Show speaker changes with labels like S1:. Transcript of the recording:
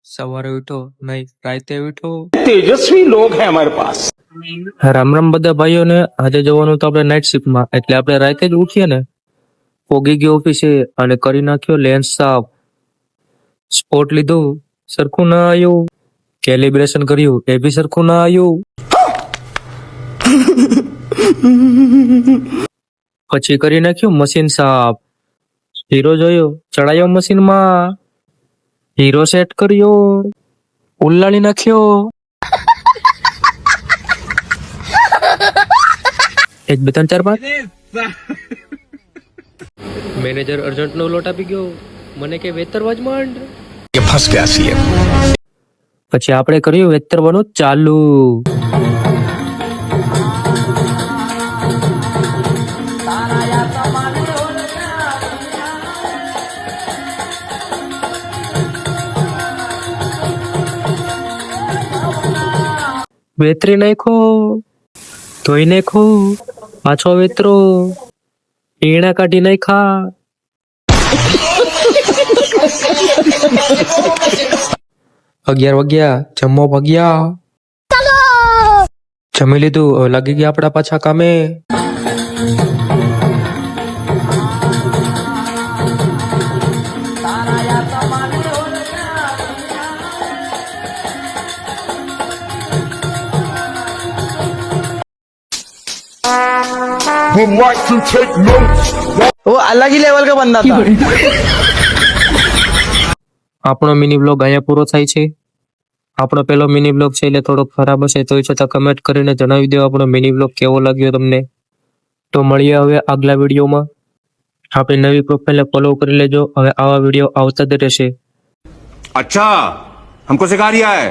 S1: સવારે ઉઠો નહીં રાતે ઉઠો।
S2: तेजस्वी लोग हैं हमारे पास।
S1: રામ રામ બધા ભાઈઓને। આજે જવાનું તો આપણે નાઇટ શિફ્ટમાં, એટલે આપણે રાતે જ ઉઠીએ ને। પોગી ગયો ઓફિસે અને કરી નાખ્યો લેન્સ સાફ। સ્પોટ લીધું, સરખું ના આવ્યું। કેલિબ્રેશન કર્યું, એ બી સરખું ના આવ્યું। પછી કરી નાખ્યું મશીન સાફ। હીરો જોયો, ચડાયો મશીનમાં। હીરો સેટ કર્યો, ઉલ્લાડી નાખ્યો। એક બે ત્રણ ચાર પાંચ। મેનેજર અર્જન્ટ નો લોટ આપી ગયો, મને કે વેતરવાજ માંડ।
S2: ये फंस गया सीएम।
S1: પછી આપણે કર્યું વેતરવાનું ચાલુ। વેતરી નાખો, ધોઈ નાખો, પાછો વેતરો, ઈણા કાઢી નાખા। 11 વાગ્યા, જમવા વાગ્યા। જમી લીધું, હવે લાગી ગયા આપડા પાછા કામે।
S2: Would like to take notes।
S3: वो अलग ही लेवल का बंदा था।
S1: આપણો મિની બ્લોગ અહીંયા પૂરો થાય છે। આપણો પહેલો મિની બ્લોગ છે એટલે થોડો ખરાબ હશે, તો છતાં કમેન્ટ કરીને જણાવી દો આપણો મિની બ્લોગ કેવો લાગ્યો તમને। તો મળીએ હવે આગલા વિડીયોમાં। આપણી નવી પ્રોફાઇલને ફોલો કરી લેજો, હવે આવા વિડીયો આવતા જ રહેશે।
S4: अच्छा हमको सिखा रिया है।